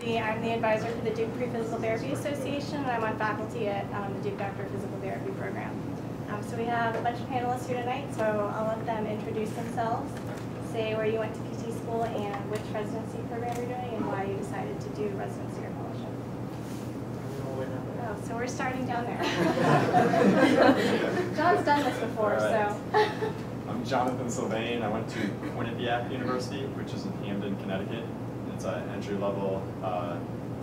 I'm the advisor for the Duke Pre-Physical Therapy Association, and I'm on faculty at the Duke Doctor of Physical Therapy program. So we have a bunch of panelists here tonight, so I'll let them introduce themselves, say where you went to PT school and which residency program you're doing, and why you decided to do residency or fellowship. Oh, so we're starting down there. John's done this before, right. so. I'm Jonathan Sylvain. I went to Quinnipiac University, which is in Hamden, Connecticut. It's an entry-level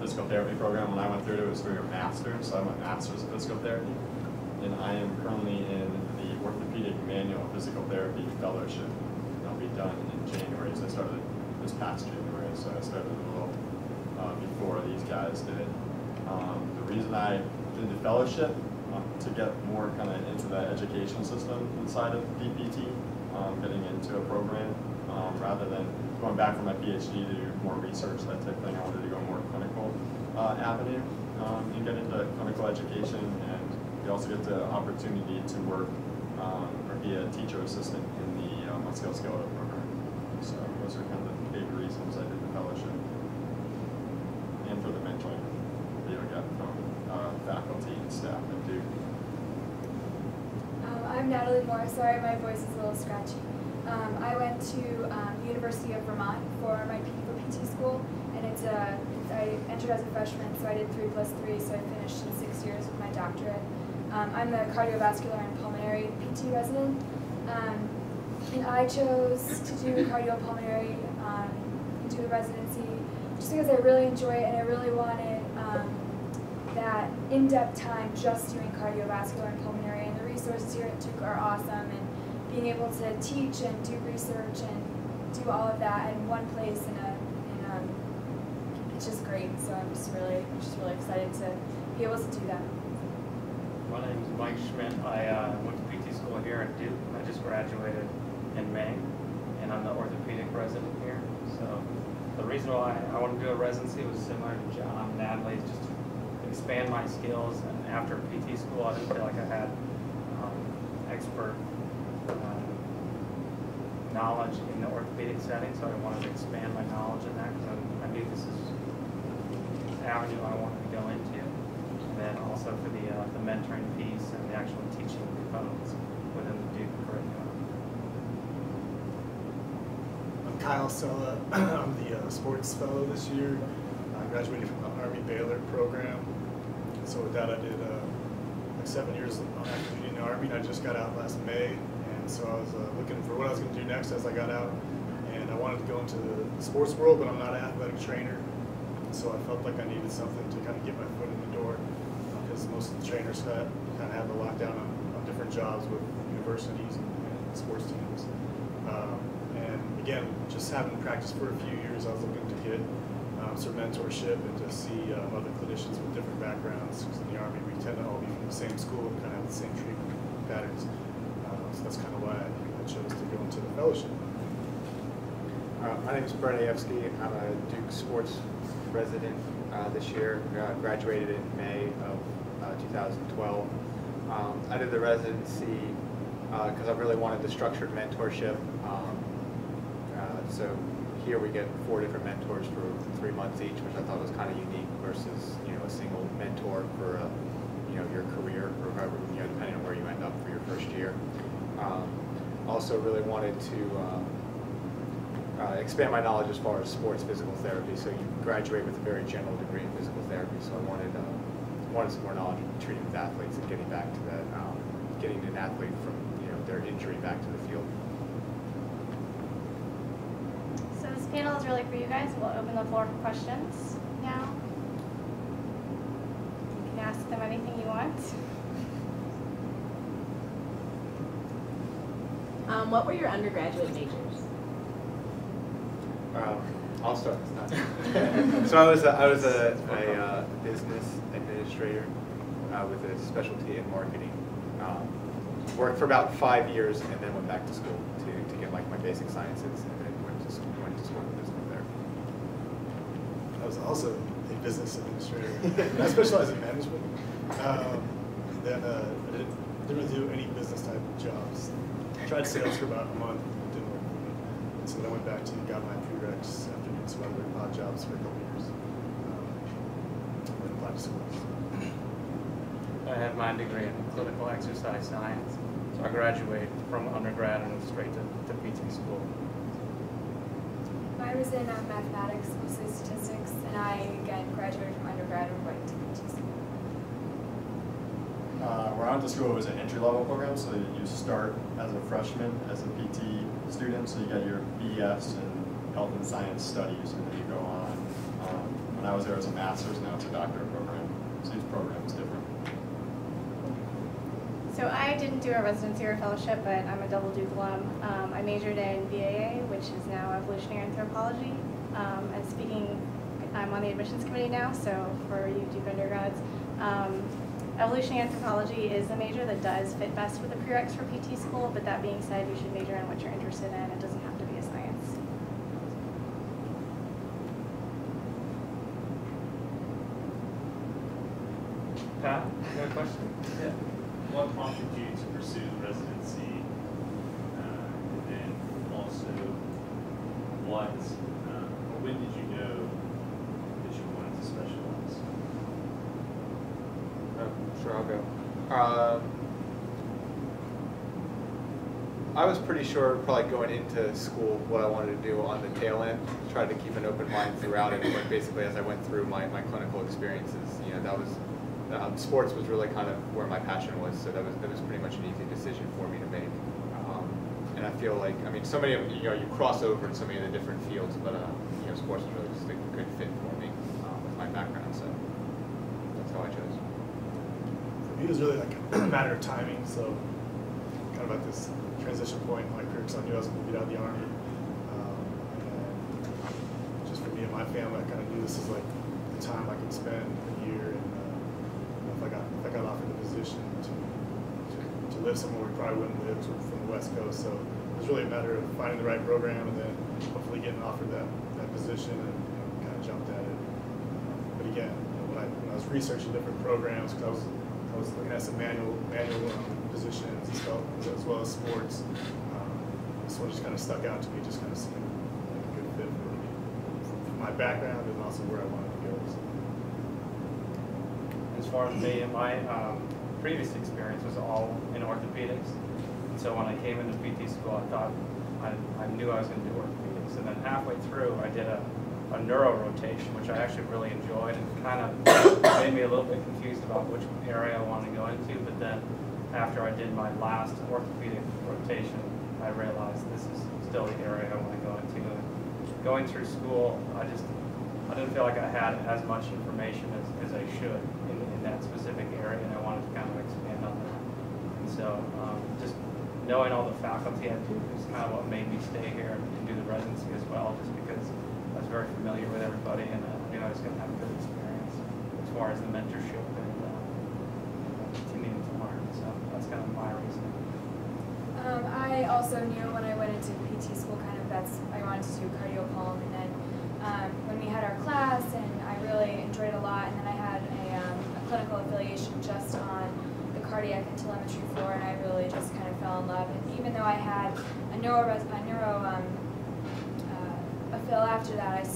physical therapy program. When I went through it, it was for your master's, so I'm a master's of physical therapy. And I am currently in the Orthopedic Manual Physical Therapy Fellowship. That'll be done in January, so I started this past January, so I started a little before these guys did. The reason I did the fellowship, to get more kind of into the education system inside of DPT, getting into a program, rather than going back for my PhD to do more research, that type of thing. I wanted to go more clinical avenue and get into clinical education, and you also get the opportunity to work or be a teacher assistant in the musculoskeletal program. So those are kind of the big reasons I did the fellowship, and for the mentoring that you get from faculty and staff at Duke. I'm Natalie Moore. Sorry, my voice is a little scratchy. I went to the University of Vermont for my PT school, and I entered as a freshman, so I did 3+3, so I finished in 6 years with my doctorate. I'm the cardiovascular and pulmonary PT resident, and I chose to do cardiopulmonary and do the residency just because I really enjoy it, and I really wanted that in-depth time just doing cardiovascular and pulmonary, and the resources here at Duke are awesome, and being able to teach and do research and do all of that in one place it's just great. So I'm just really excited to be able to do that. My name is Mike Schmidt. I went to PT school here at Duke. I just graduated in May, and I'm the orthopedic resident here. So the reason why I wanted to do a residency was similar to John and Natalie's, just to expand my skills. And after PT school, I didn't feel like I had expert knowledge in the orthopedic setting, so I wanted to expand my knowledge in that because I knew this is the avenue I wanted to go into. And then also for the mentoring piece and the actual teaching components within the Duke curriculum. I'm Kyle Sella. I'm the sports fellow this year. I graduated from the Army Baylor program. So with that, I did like 7 years of active duty in the Army, and I just got out last May. And so I was looking for what I was going to do next as I got out. And I wanted to go into the sports world, but I'm not an athletic trainer. So I felt like I needed something to kind of get my foot in the door, because most of the trainers kind of have the lockdown on different jobs with universities and sports teams. And again, just having practiced for a few years, I was looking to get some mentorship and to see other clinicians with different backgrounds. Because in the Army, we tend to all be from the same school and kind of have the same treatment patterns. So that's kind of why I chose to go into the fellowship. My name is Brent Ajewski. I'm a Duke sports resident this year. Graduated in May of 2012. I did the residency because I really wanted the structured mentorship. So here we get 4 different mentors for 3 months each, which I thought was kind of unique versus a single mentor for your career, or however, depending on where you end up for your first year. Also really wanted to expand my knowledge as far as sports physical therapy. So you graduate with a very general degree in physical therapy. So I wanted some more knowledge of treating with athletes and getting back to that, getting an athlete from their injury back to the field. So this panel is really for you guys. We'll open the floor for questions now. You can ask them anything you want. What were your undergraduate majors? I'll start this time. So I was a business administrator with a specialty in marketing. Worked for about 5 years and then went back to school to get like my basic sciences, and then went to school in physical therapy. I was also a business administrator. I specialize in management. Then I didn't really do any business type of jobs. I tried sales for about a month, it didn't work for me. And so then I went back to got my prereqs after doing some other odd jobs for a couple years. schools? I have my degree in clinical exercise science, so I graduated from undergrad and went straight to PT school. Mine was in mathematics, mostly statistics, and I, again, graduated from undergrad and went to PT school. Where I went to school, it was an entry-level program, so you start as a freshman as a PT student, so you get your BS in health and science studies, and then you go on. When I was there, it was a master's, now it's a doctorate program, so each program is different. So I didn't do a residency or a fellowship, but I'm a double Duke alum. I majored in BAA, which is now evolutionary anthropology. And speaking, I'm on the admissions committee now, so for you Duke undergrads, evolutionary anthropology is the major that does fit best with the prereqs for PT school, but that being said, you should major in what you're interested in. It doesn't have to be a science. Pat, you have a question? Yeah. What prompted you to pursue the residency? And then also, or when did you know that you wanted to specialize? Sure, I'll go. I was pretty sure, probably going into school, what I wanted to do on the tail end. Tried to keep an open mind throughout it, but basically as I went through my clinical experiences, that was sports was really kind of where my passion was. So that was pretty much an easy decision for me to make. And I feel like, so many of you cross over in so many of the different fields, but sports was really just a good fit for me with my background. So that's how I chose. For me, it was really like a matter of timing. So kind of at this transition point in my career, because I knew I was going to get out of the Army. And just for me and my family, I kind of knew this is like the time I could spend a year. And if I got offered the position to live somewhere we probably wouldn't live, from the West Coast. So it was really a matter of finding the right program and then hopefully getting offered that position and kind of jumped at it. But again, when I was researching different programs, because I was looking at some manual positions as well as sports. This one just kind of stuck out to me, just kind of seemed like a good fit for me, for my background and also where I wanted to go. So. As far as me, my previous experience was all in orthopedics. And so when I came into PT school, I thought I knew I was going to do orthopedics. And then halfway through, I did a neuro rotation, which I actually really enjoyed, and kind of made me a little bit confused about which area I wanted to go into. But then after I did my last orthopedic rotation, I realized this is still the area I want to go into. And going through school, I didn't feel like I had as much information as I should in that specific area, and I wanted to kind of expand on that. And so just knowing all the faculty I do is kind of what made me stay here and do the residency as well, just because I was very familiar with everybody, and I knew I was going to have a good experience as far as the mentorship and continuing to learn. So that's kind of my reasoning. I also knew when I went into PT school, kind of I wanted to do cardiopulm, and then when we had our class, and I really enjoyed it a lot, and then I had a clinical affiliation just on the cardiac and telemetry floor, and I really just kind of fell in love. And even though I had a neuro fill after that, it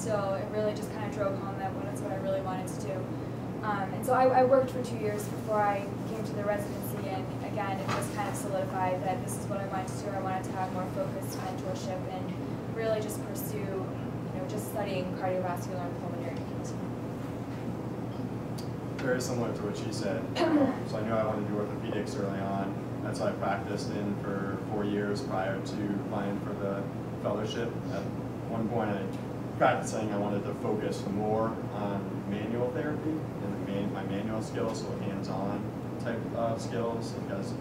really just kind of drove home that that's what I really wanted to do. And so I worked for 2 years before I came to the residency, and again, it just kind of solidified that this is what I wanted to do. I wanted to have more focused mentorship and really just pursue, just studying cardiovascular and pulmonary PT. Very similar to what she said. So I knew I wanted to do orthopedics early on. That's what I practiced in for 4 years prior to applying for the fellowship. At one point, I practiced saying I wanted to focus more on manual therapy and my manual skills, so hands-on type skills. If you guys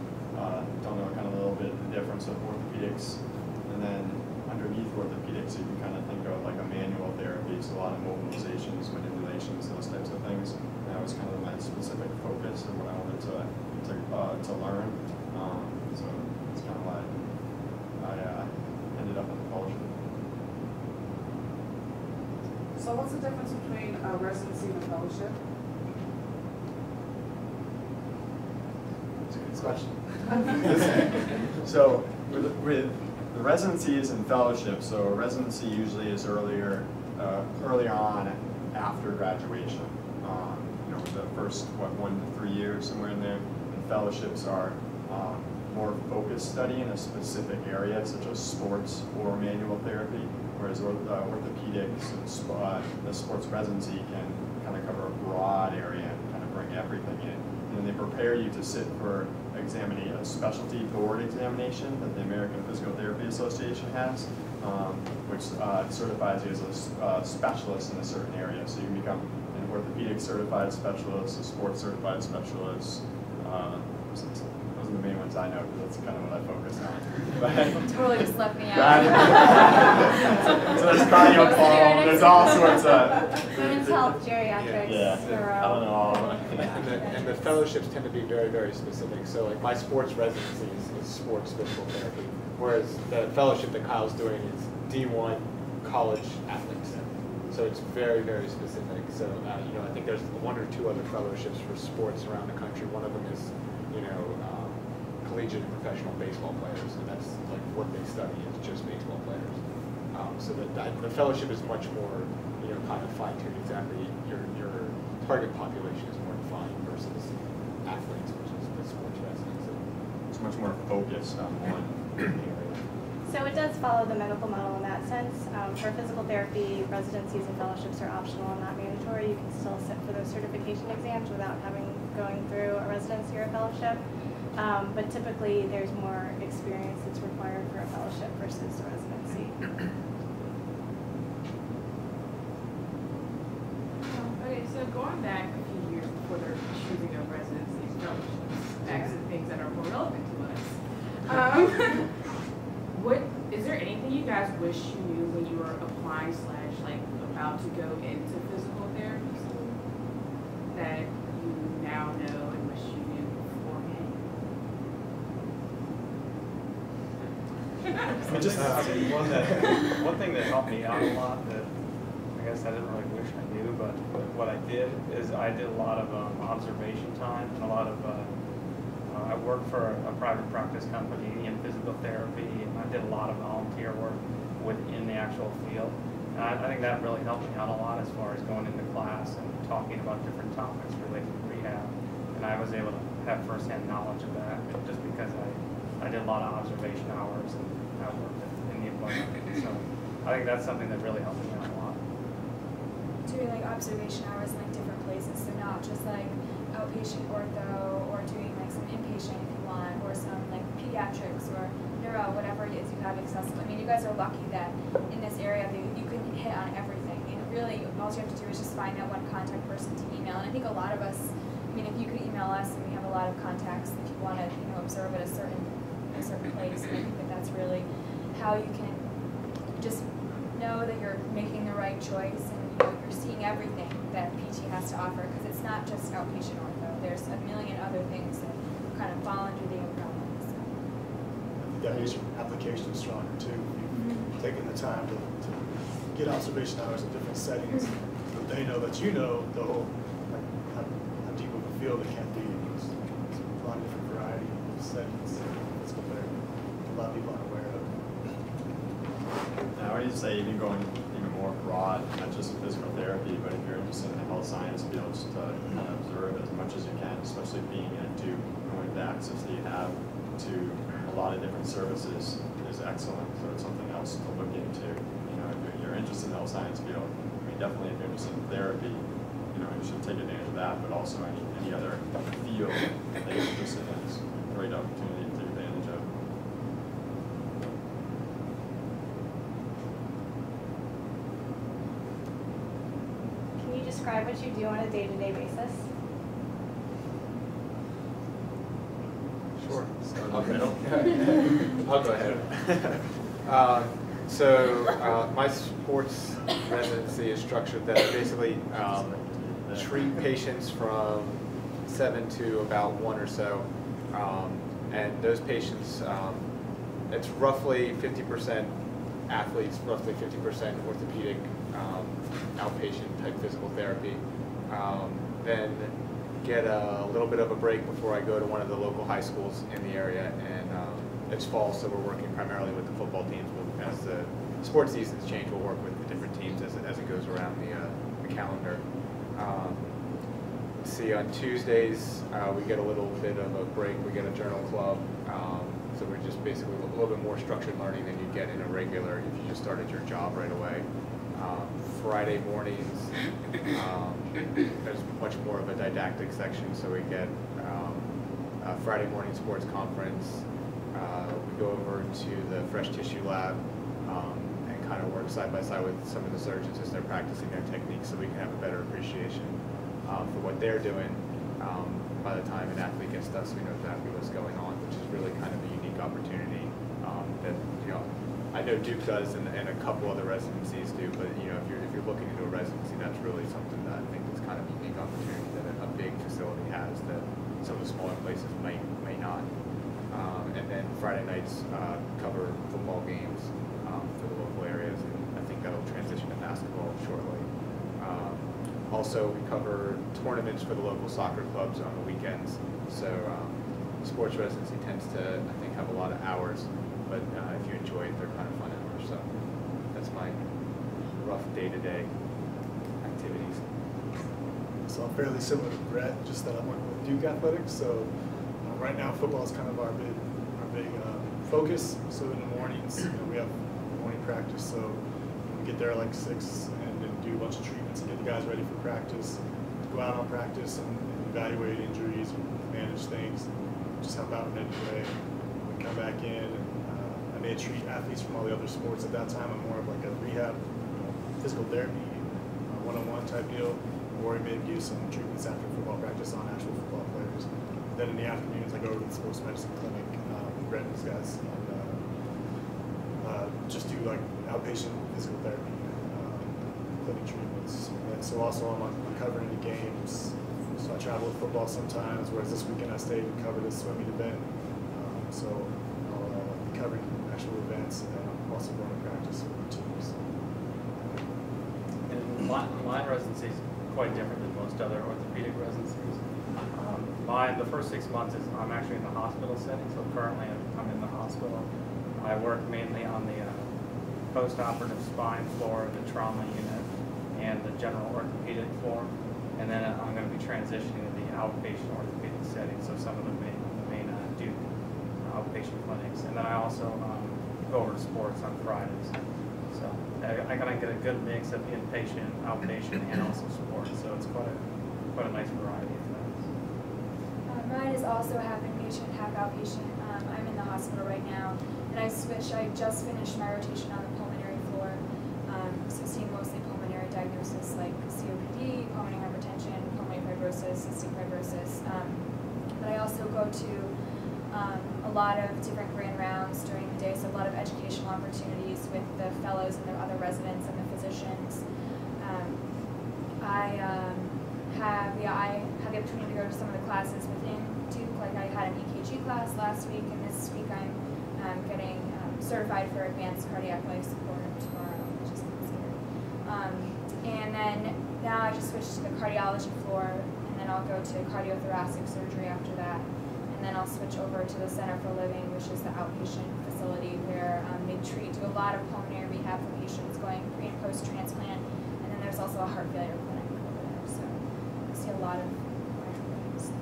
don't know kind of a little bit the difference of orthopedics, and then underneath orthopedics, you can kind of think of like a manual therapy, so a lot of mobilizations, manipulations, those types of things. And that was kind of my specific focus of what I wanted to learn. So that's kind of why I ended up in the fellowship. So what's the difference between a residency and a fellowship? That's a good question. So with the residencies and fellowships, so a residency usually is earlier on after graduation. you know, the first, 1 to 3 years, somewhere in there. And fellowships are more focused study in a specific area, such as sports or manual therapy, whereas orthopedics and the sports residency can kind of cover a broad area and kind of bring everything in. And then they prepare you to sit for a specialty board examination that the American Physical Therapy Association has, which certifies you as a specialist in a certain area. So you can become an orthopedic certified specialist, a sports certified specialist. Those are the main ones I know, because that's kind of what I focus on. Totally just left me out. So there's cardiopulmonary, there's all sorts of Women's health, geriatrics, yeah, neuro. I don't know all of them. And the fellowships tend to be very, very specific. So like my sports residency is sports physical therapy, whereas the fellowship that Kyle's doing is D1 college athletes. So it's very, very specific. So you know, I think there's 1 or 2 other fellowships for sports around the country. One of them is, you know, collegiate and professional baseball players, and that's like what they study is just baseball players. So the fellowship is much more, you know, kind of fine-tuned. Exactly, your target population is more defined versus athletes, which is the sports residency. It's much more focused on one area. So it does follow the medical model in that sense. For physical therapy, residencies and fellowships are optional and not mandatory. You can still sit for those certification exams without going through a residency or a fellowship. But typically, there's more experience that's required for a fellowship versus a residency. Okay, so going back a few years before they're choosing a residency, fellowships, asking things that are more relevant to us. What is there anything you guys wish you knew when you were applying / like about to go into physical therapy school that you now know and wish you knew beforehand? One thing that helped me out a lot that I guess I didn't really wish I knew, but what I did is I did a lot of observation time and a lot of I worked for a private practice company in physical therapy, and I did a lot of volunteer work within the actual field. And I think that really helped me out a lot as far as going into class and talking about different topics related to rehab. And I was able to have firsthand knowledge of that just because I did a lot of observation hours and I worked in the environment. So I think that's something that really helped me out a lot. Doing like observation hours in like different places, so not just like outpatient ortho or doing like some inpatient if you want, or some like pediatrics or neuro, whatever it is you have accessible. I mean, you guys are lucky that in this area you can hit on everything, and really all you have to do is just find that one contact person to email. And I think a lot of us, I mean, if you could email us, and we have a lot of contacts if you want to, you know, observe at a certain place, and I think that that's really how you can just know that you're making the right choice, and you know, you're seeing everything that PT has to offer, because it's not just outpatient ortho. There's a million other things that kind of fall under the umbrella. So. I think that makes your application stronger too. You've taken the time to get observation hours in different settings, but they know that you know the whole, like how deep of a field it can be. It's a lot of different variety of settings. Physical therapy, a lot of people aren't aware of. Now, I would say even going even more broad, not just in physical therapy, but if you're interested in the health science field, just to kind of observe as much as you can, especially being in a Duke, knowing the access that you have to a lot of different services is excellent. So it's something else to look into. You know, if you're interested in the health science field, I mean, definitely if you're interested in therapy, you know, you should take advantage of that, but also any other field that you're interested in is a great opportunity to take advantage of. Can you describe what you do on a day-to-day basis? Sure. Okay. I'll go ahead. My sports residency is structured that I basically treat patients from 7 to about 1 or so. And those patients, it's roughly 50% athletes, roughly 50% orthopedic, outpatient type physical therapy. Then get a little bit of a break before I go to one of the local high schools in the area, and it's fall, so we're working primarily with the football teams. As the sports seasons change, we'll work with the different teams as it goes around the calendar. let's see, on Tuesdays, we get a little bit of a break. We get a journal club. So we're just basically a little bit more structured learning than you get in a regular if you just started your job right away. Friday mornings, there's much more of a didactic section, so we get a Friday morning sports conference. We go over to the fresh tissue lab and kind of work side by side with some of the surgeons as they're practicing their techniques so we can have a better appreciation for what they're doing. By the time an athlete gets to us, we know exactly what's going on, which is really kind of a unique opportunity that, you know, I know Duke does and a couple other residencies do, but you know, if you're looking into a residency, that's really something that I think is kind of a unique opportunity that a big facility has that some of the smaller places may not. And then Friday nights cover football games for the local areas, and I think that'll transition to basketball shortly. Also, we cover tournaments for the local soccer clubs on the weekends. So sports residency tends to, I think, have a lot of hours, but if you enjoy it, they're kind of fun hours. So that's my rough day-to-day activities. So I'm fairly similar to Brett, just that I'm working with Duke Athletics. So right now, football is kind of our big focus. So in the mornings, you know, we have morning practice. So we get there at like 6 and then do a bunch of treatments and get the guys ready for practice. Go out on practice and evaluate injuries, manage things, just help out in any way. We come back in and I may treat athletes from all the other sports at that time. I'm more of like a rehab, physical therapy, one-on-one type deal, or we may do some treatments after football practice on actual football players. Then in the afternoons, I go to the sports medicine clinic, Brett and these guys, and just do like outpatient physical therapy, clinic treatments. And so also I'm covering the games. So I travel with football sometimes, whereas this weekend I stayed and covered a swimming event. So I'll be covering actual events, and then I'm also going to practice with the teams. And my residency is quite different than most other orthopedic residencies. The first 6 months is I'm actually in the hospital setting, so currently I'm in the hospital. I work mainly on the post-operative spine floor, the trauma unit, and the general orthopedic floor. And then I'm going to be transitioning to the outpatient orthopedic setting, so some of the main Duke outpatient clinics. And then I also go over to sports on Fridays. So I'm going to get a good mix of inpatient, outpatient, and also sports. So it's quite a nice variety of things. Mine is also half inpatient, half outpatient. I'm in the hospital right now, and I just finished my rotation on the pulmonary floor, so seeing mostly pulmonary diagnosis like COPD, pulmonary hypertension, pulmonary fibrosis, cystic fibrosis. But I also go to a lot of different grand rounds during the day, so a lot of educational opportunities with the fellows and the other residents and the physicians. I have the opportunity to go to some of the classes within Duke. Like I had an EKG class last week, and this week I'm getting certified for advanced cardiac life support tomorrow, which is considered. And then now I just switched to the cardiology floor, and then I'll go to cardiothoracic surgery after that. And then I'll switch over to the Center for Living, which is the outpatient facility where they do a lot of pulmonary rehab for patients going pre and post transplant. And then there's also a heart failure clinic over there. So I see a lot of things.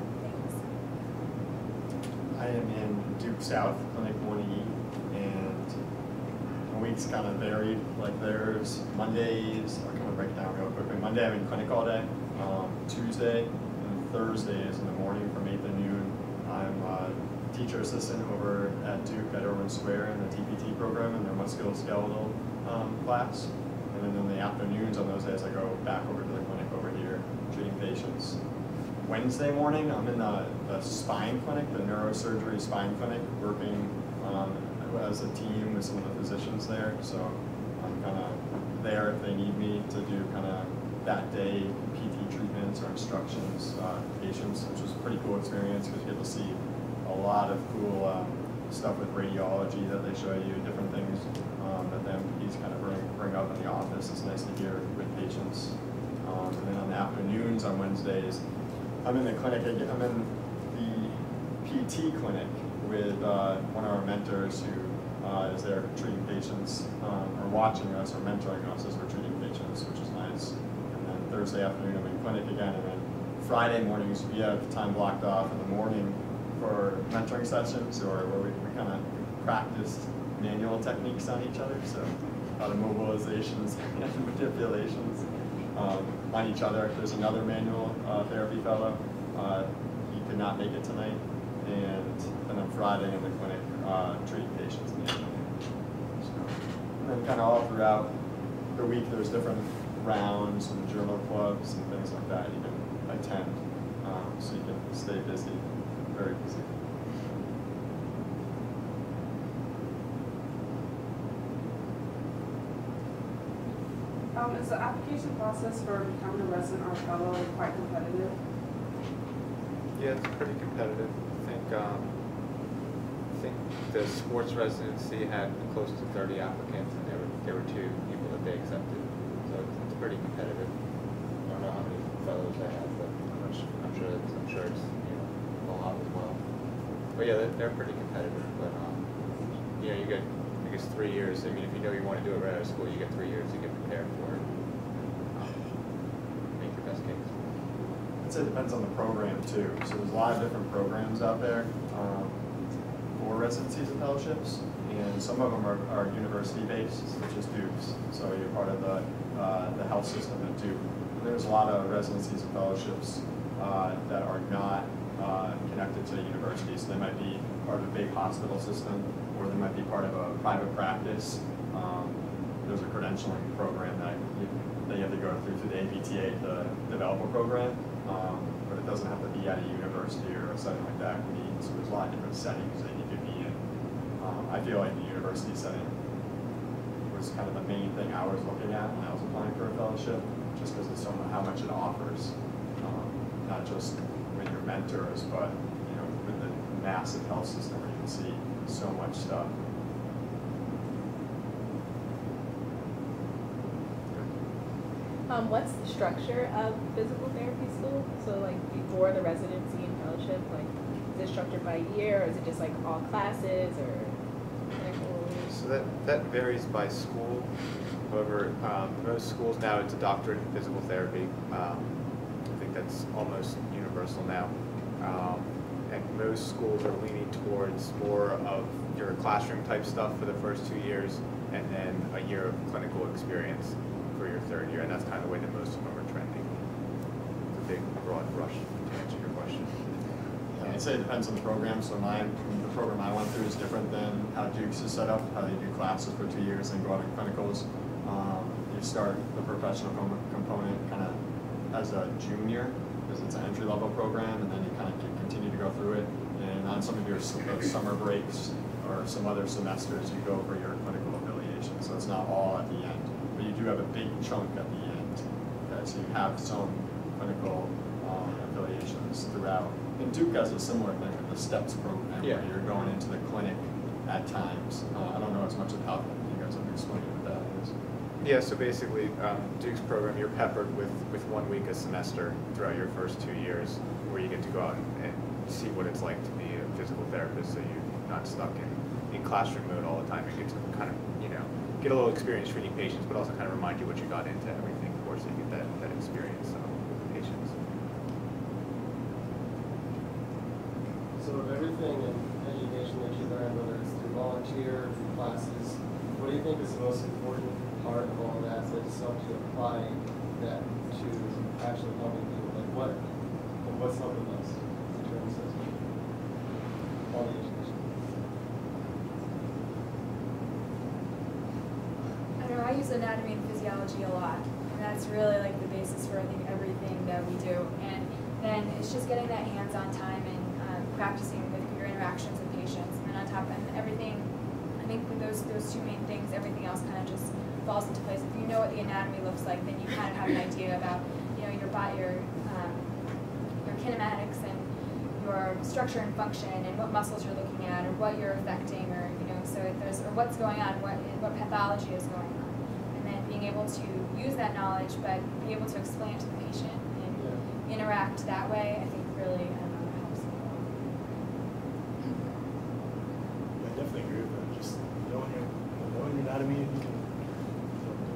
I am in Duke South, Clinic 1E, and the week's kind of varied. Like there's Mondays, I'll kind of break it down real quickly. Monday I'm in clinic all day. Tuesday and Thursdays in the morning from 8 to noon, I'm a teacher assistant over at Duke at Irwin Square in the TPT program in their musculoskeletal class. And then in the afternoons on those days I go back over to the clinic over here treating patients. Wednesday morning, I'm in the spine clinic, the neurosurgery spine clinic, working as a team with some of the physicians there. So I'm kind of there if they need me to do kind of that day PT treatments or instructions to patients, which was a pretty cool experience because you get to see a lot of cool stuff with radiology that they show you, different things that the MPs kind of bring up in the office. It's nice to hear with patients. And then on the afternoons on Wednesdays, I'm in the clinic, I'm in the PT clinic with one of our mentors who is there treating patients, or watching us or mentoring us as we're treating patients, which is nice. And then Thursday afternoon I'm in clinic again, and then Friday mornings, we have time blocked off in the morning for mentoring sessions, or where we kind of practiced manual techniques on each other, so a lot of mobilizations and manipulations on each other. There's another manual therapy fellow. He could not make it tonight, and then on Friday in the clinic, treating patients manually. So, and then kind of all throughout the week, there's different rounds and journal clubs and things like that you can attend, so you can stay busy, very busy. Is the application process for becoming a resident or fellow quite competitive? Yeah, it's pretty competitive. I think the sports residency had close to 30 applicants, and there were 2 people that they accepted. So it's pretty competitive. I don't know how many fellows they have, but I'm sure it's a lot as well. But yeah, they're pretty competitive. But you get, I guess, 3 years. I mean, if you know you want to do it right out of school, you get 3 years to get prepared for it. Make your best case. I'd say it depends on the program too. So there's a lot of different programs out there for residencies and fellowships, and some of them are university-based, such as Duke's. So you're part of the health system at Duke. And there's a lot of residencies and fellowships that are not connected to universities. So they might be part of a big hospital system, or they might be part of a private practice. There's a credentialing program that you have to go through the APTA, the developer program, but it doesn't have to be at a university or a setting like that. So there's a lot of different settings that you could be in. I feel like the university setting was kind of the main thing I was looking at when I was applying for a fellowship, just because of how much it offers, not just with your mentors, but with the massive health system where you can see so much stuff. What's the structure of physical therapy school? So like before the residency and fellowship, like is it structured by year, or is it just like all classes or clinical? So that varies by school. However, most schools now, it's a doctorate in physical therapy. I think that's almost universal now. And most schools are leaning towards more of your classroom type stuff for the first 2 years, and then a year of clinical experience for your 3rd year, and that's kind of the way that most of them are trending. It's a big, broad brush to answer your question. Yeah, I'd say it depends on the program. So the program I went through is different than how Duke's is set up, how they do classes for 2 years and go out in clinicals. You start the professional component kind of as a junior, because it's an entry-level program, and then you kind of continue to go through it. And on some of your summer breaks or some other semesters, you go for your clinical affiliation. So it's not all at the end, but you do have a big chunk at the end. Okay? So you have some clinical affiliations throughout. And Duke has a similar thing with the STEPS program, where you're going into the clinic at times. I don't know as much about that. You guys have explained what that is. Yeah, so basically, Duke's program, you're peppered with 1 week a semester throughout your first 2 years, where you get to go out and see what it's like to be a physical therapist, so you're not stuck in classroom mode all the time. You get to kind of, get a little experience treating patients, but also kind of remind you what you got into everything, of course, so you get that experience with the patients. So of everything in education that you learn, whether it's through volunteer, through classes, what do you think is the most important part of all that just helps you apply that to actually helping people? Like what's helping us in terms of all the education? I know I use anatomy and physiology a lot, and that's really like the basis for I think everything that we do. And then it's just getting that hands-on time and practicing with your interactions with patients, and then on top of everything, I think with those 2 main things, everything else kind of just falls into place. If you know what the anatomy looks like, then you kind of have an idea about your body, your kinematics and your structure and function, and what muscles you're looking at, or what you're affecting, or so if there's or what's going on, what pathology is going on, and then being able to use that knowledge, but be able to explain it to the patient and interact that way. I think really helps. I definitely agree with that. Just knowing your anatomy, and you can,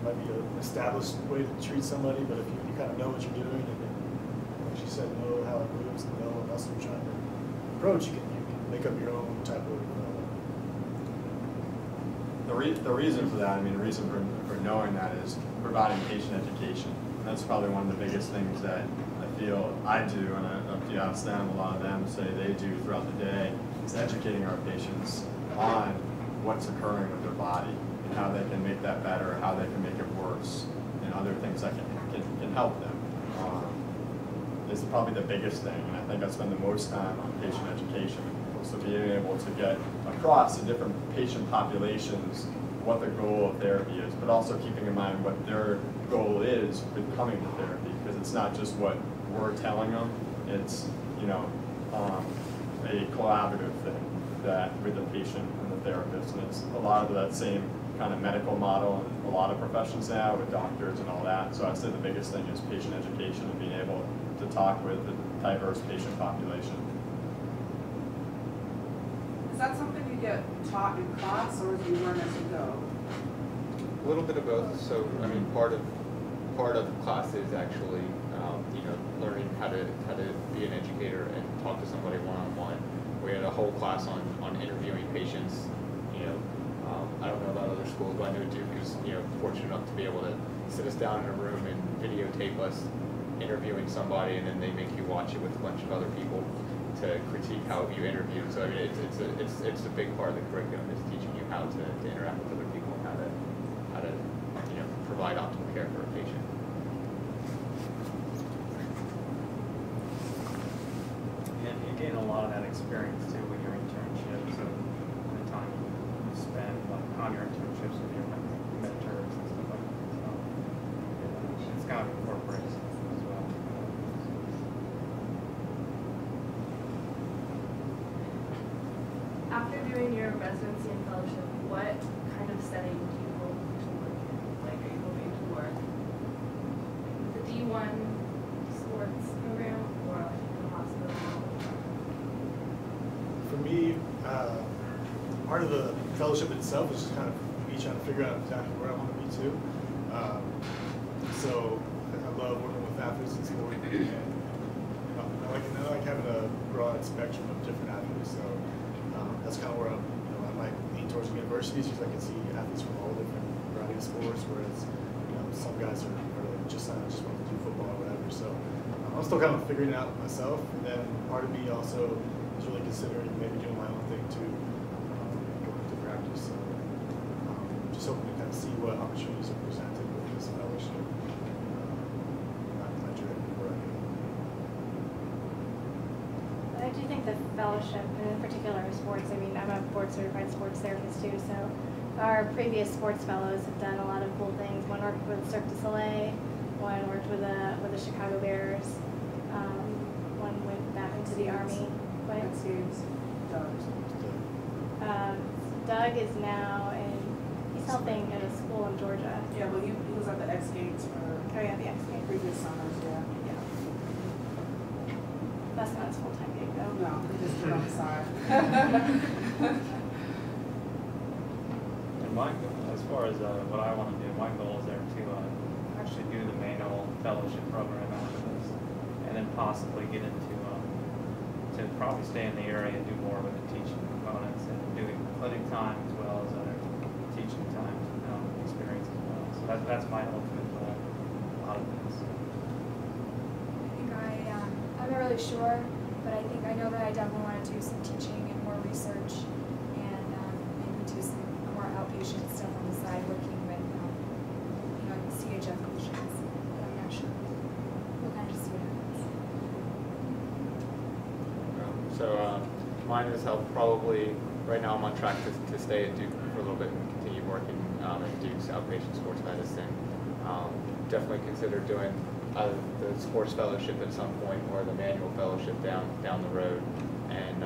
there might be an established way to treat somebody, but if you kind of know what you're doing, and then, like she said, know it's develop, also you're trying to approach, you can make up your own type of. The reason for that, I mean, the reason for knowing that is providing patient education. And that's probably one of the biggest things that I feel I do, and if you ask them, a lot of them say they do throughout the day, is educating our patients on what's occurring with their body and how they can make that better, how they can make it worse, and other things that can help them. Is probably the biggest thing, and I think I spend the most time on patient education. So being able to get across the different patient populations what the goal of therapy is, but also keeping in mind what their goal is with coming to therapy, because it's not just what we're telling them, it's, you know, a collaborative thing that with the patient and the therapist, and it's a lot of that same kind of medical model in a lot of professions now with doctors and all that. So I'd say the biggest thing is patient education and being able to talk with a diverse patient population. Is that something you get taught in class, or do you learn as you go? A little bit of both. So I mean, part of class is actually you know, learning how to be an educator and talk to somebody one-on-one. We had a whole class on interviewing patients. You know, I don't know about other schools, but I know Duke is, you know, fortunate enough to be able to sit us down in a room and videotape us interviewing somebody, and then they make you watch it with a bunch of other people to critique how you interviewed. So I mean, it's a big part of the curriculum is teaching you how to interact with other people and how to you know, provide optimal care for a patient. And you gain a lot of that experience too with your internships and the time you spend like on your internships with your mentors and stuff like that. So yeah, it's kind of incorporates as well. After doing your residency and fellowship, what kind of setting do you hope to work in? Like, are you hoping to work with the D1 sports program or like in the hospital? For me, part of the fellowship itself is just kind of me trying to figure out exactly where I want to be too. So I love working with athletes in sport, and I like having a broad spectrum of different athletes. So that's kind of where I might lean towards universities, because I can see athletes from all different variety of sports. Whereas some guys are just want to do football or whatever. So I'm still kind of figuring it out myself. And then part of me also is really considering maybe doing my own thing too, going into practice. So just hoping to kind of see what opportunities are presented with this fellowship. Not directly where I go. I do think the fellowship, and in particular sports, I mean, I'm a board-certified sports therapist too, so our previous sports fellows have done a lot of cool things. One worked with Cirque du Soleil, one worked with the Chicago Bears, one went back into the Army. But X Games, Doug is now he's helping at a school in Georgia. yeah, well, he was at the X Games for Oh yeah, the X Games. previous summers, yeah. That's not his full-time gig though. No, he just put on the side. And as far as what I want to do, my goal is there to actually do the manual fellowship program after this, and then possibly get into to probably stay in the area and do more with the teaching components and doing clinic time as well as other teaching time experience as well. So that's my ultimate goal out of this. I think I'm not really sure, but I know that I definitely want to do some teaching and more research, and maybe do some more outpatient stuff on the side, working with CHF patients. But I'm not sure. We'll kind of see what happens. So mine is help probably. Right now I'm on track to stay at Duke for a little bit and continue working at Duke's outpatient sports medicine. Definitely consider doing the sports fellowship at some point, or the manual fellowship down the road. And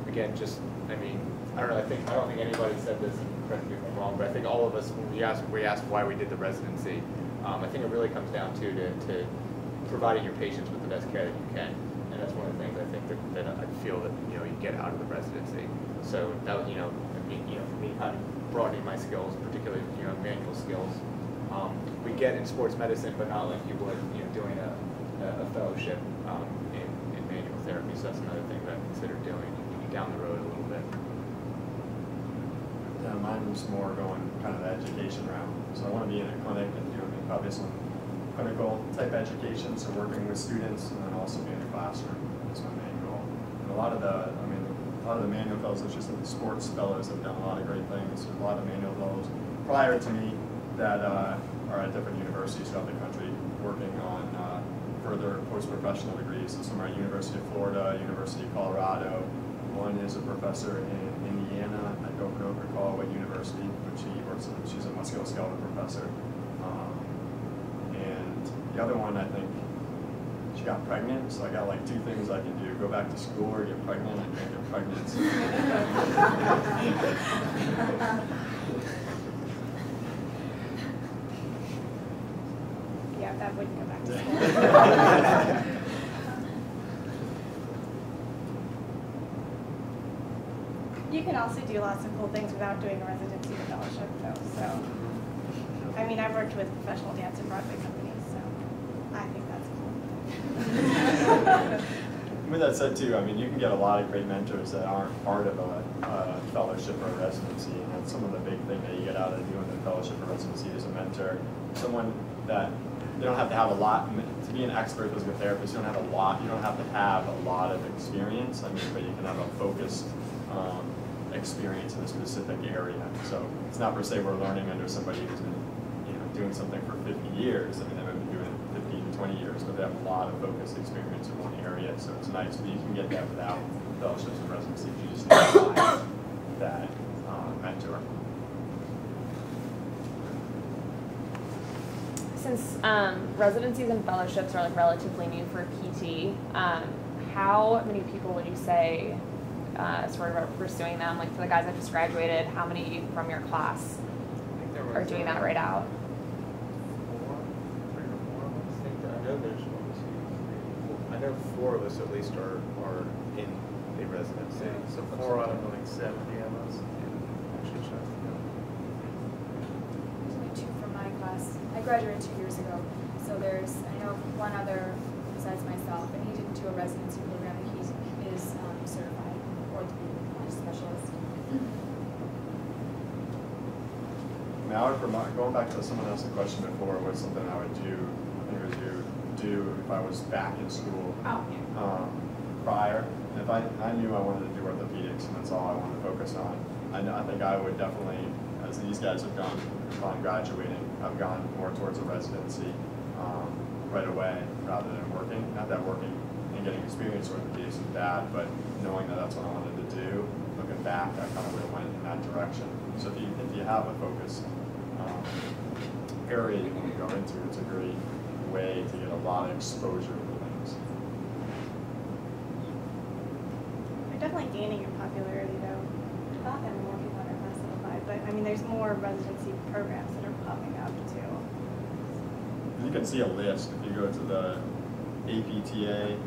again, I don't think anybody said this, and correct me if I'm wrong, but I think all of us, when we asked why we did the residency, I think it really comes down to providing your patients with the best care that you can. And that's one of the things I think that I feel that you get out of the residency. So that for me, kind of broadening my skills, particularly manual skills. We get in sports medicine, but not like you would doing a fellowship in So that's another thing that I consider doing down the road a little bit. Yeah, mine was more going kind of the education route. So I want to be in a clinic and doing probably some clinical type education, so working with students and then also be in the classroom is my main goal. And a lot of the manual fellows, it's just that the sports fellows have done a lot of great things. There's a lot of manual fellows prior to me that are at different universities throughout the country working on further post-professional degrees. So some are at University of Florida, University of Colorado. One is a professor in Indiana. I don't recall what university, but she works in, she's a musculoskeletal professor. And the other one, I think, she got pregnant, so I got like 2 things I can do: go back to school or get pregnant. I can't get pregnant. Yeah, that wouldn't go back to school. You can also do lots of cool things without doing a residency or fellowship, though. So, I mean, I've worked with professional dance and Broadway companies, so I think that's cool. With that said, too, I mean, you can get a lot of great mentors that aren't part of a fellowship or a residency, and that's some of the big thing that you get out of doing the fellowship or residency is a mentor, someone that they don't have to have a lot to be an expert physical therapist. You don't have a lot. You don't have to have a lot of experience. I mean, but you can have a focused experience in a specific area. So it's not per se we're learning under somebody who's been doing something for 50 years. I mean, they might be doing it 15 to 20 years, but they have a lot of focused experience in one area. So it's nice, but you can get that without fellowships and residencies. You just need to find that mentor. Since residencies and fellowships are like relatively new for PT, how many people would you say sort of are pursuing them? Like for the guys that just graduated, how many from your class are doing that right out? 3 or 4 of us. I know there's 1, 2, 3, 4. I know 4 of us at least are in a residency. So 4 out of like 70 of us. Actually, There's only 2 from my class. I graduated 2 years ago, so I know one other besides myself, and he didn't do a residency program, and he is certified orthopedic specialist. I would promote, going back to someone else's question before, was something I would do, I think it was do if I was back in school prior. If I knew I wanted to do orthopedics and that's all I wanted to focus on, I think I would definitely, as these guys have gone upon graduating, I've gone more towards a residency right away rather than working. Not that working and getting experience with orthopedics is bad, but knowing that that's what I wanted to do, looking back, I kind of would have went in that direction. So if you have a focused area you want to go into, it's a great way to get a lot of exposure to things. You're definitely gaining in popularity, though. I thought there were more people in our class that applied, but I mean, there's more residency programs that are popping up too. You can see a list if you go to the apta.org.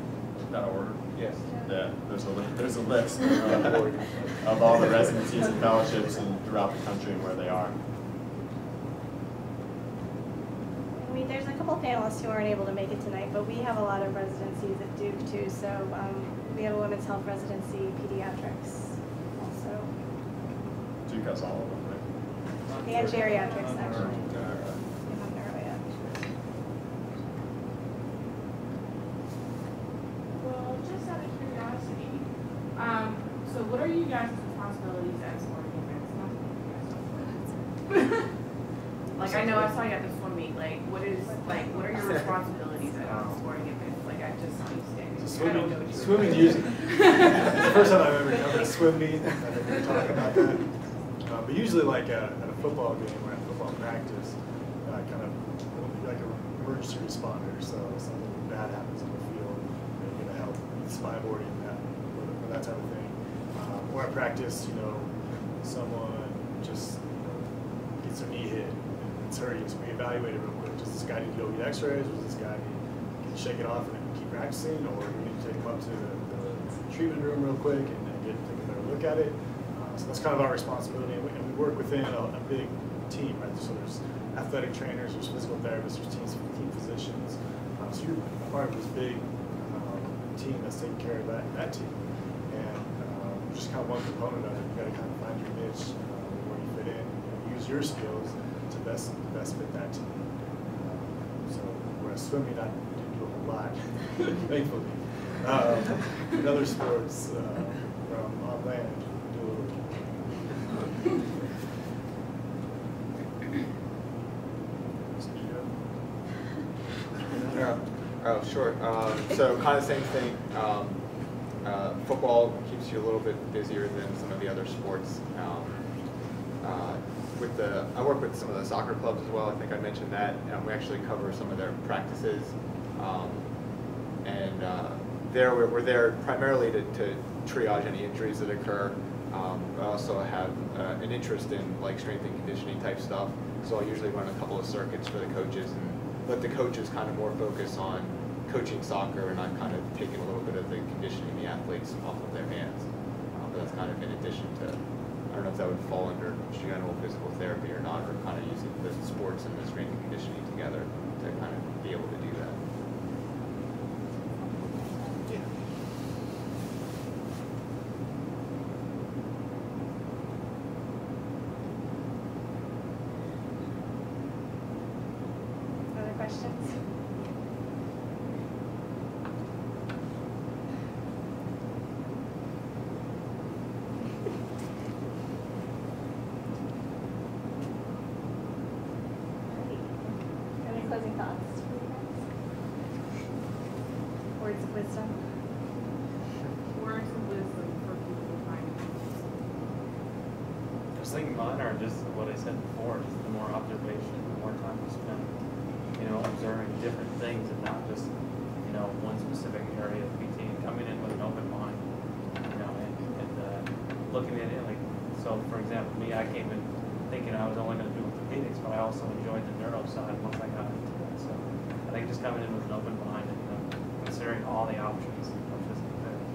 Yes. Yeah, there's a list of all the residencies and fellowships throughout the country and where they are. I mean, there's a couple panelists who aren't able to make it tonight, but we have a lot of residencies at Duke too. So we have a women's health residency, pediatrics also, Duke has all of them, right? and geriatrics actually. We have neuro yet. Well, just out of curiosity, so what are you guys' responsibilities at sporting events? Not that you guys don't. Like, I know I saw you at the swim meet. Like, what are your responsibilities at a sporting events? Like, I just be standing. I don't know what you're Swimming usually. It's the first time I've ever done a swim meet. I think we're talking about that. But usually, like at a football game or at football practice, kind of like an emergency responder. So something bad happens on the field, you're going to help with spyboarding or that type of thing. Or at practice, someone just gets their knee hit. It's hurting, so we evaluate it real quick. Does this guy need to go get x-rays, or does this guy need to shake it off and keep practicing, or do we need to take him up to the treatment room real quick and take a better look at it? So that's kind of our responsibility, and we work within a big team, right? So there's athletic trainers, there's physical therapists, there's team physicians. So you're part of this big team that's taking care of that team. And just kind of one component of it, you got to kind of find your niche, where you fit in, and use your skills to best fit that team. So whereas swimming, I didn't do a whole lot, thankfully. In other sports, from on land, do a little. Oh, sure. So kind of same thing. Football keeps you a little bit busier than some of the other sports. I work with some of the soccer clubs as well. I think I mentioned that. We actually cover some of their practices, and there we're there primarily to triage any injuries that occur. I also have an interest in like strength and conditioning type stuff, so I'll usually run a couple of circuits for the coaches and let the coaches kind of more focus on coaching soccer, and I'm kind of taking a little bit of the conditioning the athletes off of their hands. But that's kind of in addition to, I don't know if that would fall under general physical therapy or not, or kind of using the sports and the strength and conditioning together to kind of be able to do that. Other questions? Any closing thoughts for you guys? Words of wisdom? Words of wisdom for people to find. I was thinking mine are just what I said before, just the more observation, the more time we spend, observing different things and not just, one specific area of PT, coming in with an open mind, and looking at it like, so for example, me, I came in thinking I was only going to do orthopedics, but I also enjoyed the neuro side once I got into it. So I think just coming in with an open mind and considering all the options of physical therapy.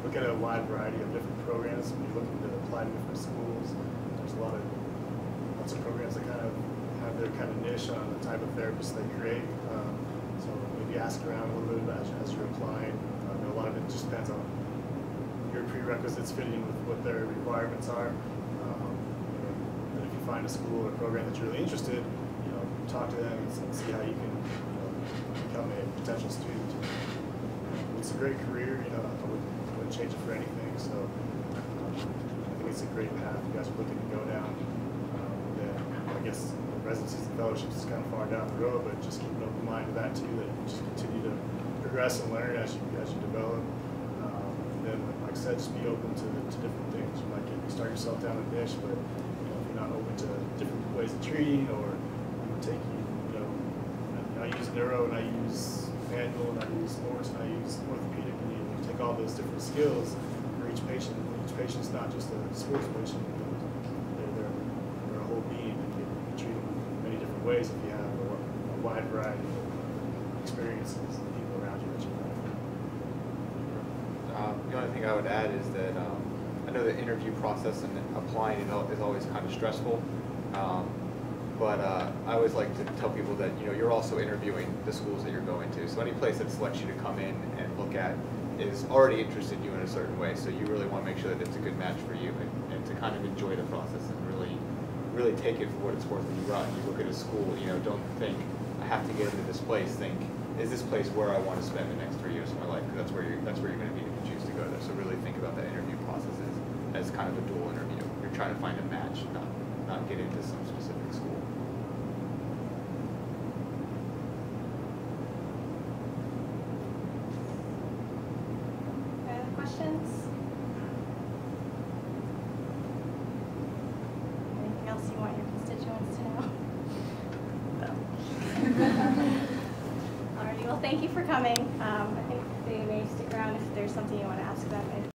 Look at a wide variety of different programs. When you're looking to apply to different schools, there's lots of programs that kind of have their kind of niche on the type of therapists they create. So maybe ask around a little bit about as you're applying. A lot of it just depends on your prerequisites fitting with what their requirements are. And if you find a school or program that you're really interested, talk to them and see how you can become a potential student. It's a great career. I wouldn't change it for anything. So I think it's a great path you guys are looking to go down. Then I guess residencies and fellowships is kind of far down the road, but just keep an open mind to that too. That you just continue to progress and learn as you develop. And then, like I said, just be open to different things. You might start yourself down a niche, but if you're not open to different ways of treating, or it would take you, I use neuro and I use manual and I use sports and I use orthopedic, and you take all those different skills for each patient. Each patient's not just a sports patient; they're a whole being, and you can treat them in many different ways if you have a wide variety of experiences and people around you that you know. The only thing I would add is that I know the interview process and applying is always kind of stressful. But I always like to tell people that you're also interviewing the schools that you're going to. So any place that selects you to come in and look at is already interested in you in a certain way. So you really want to make sure that it's a good match for you, and to kind of enjoy the process and really take it for what it's worth when you run. You look at a school, don't think I have to get into this place. Think, is this place where I want to spend the next 3 years of my life? Because that's where you're going to be if you choose to go there. So really think about that interview process as kind of a dual interview. You're trying to find a match, not get into some specific school. Any other questions? Anything else you want your constituents to know? No. Alrighty, well, thank you for coming. I think they may stick around if there's something you want to ask them.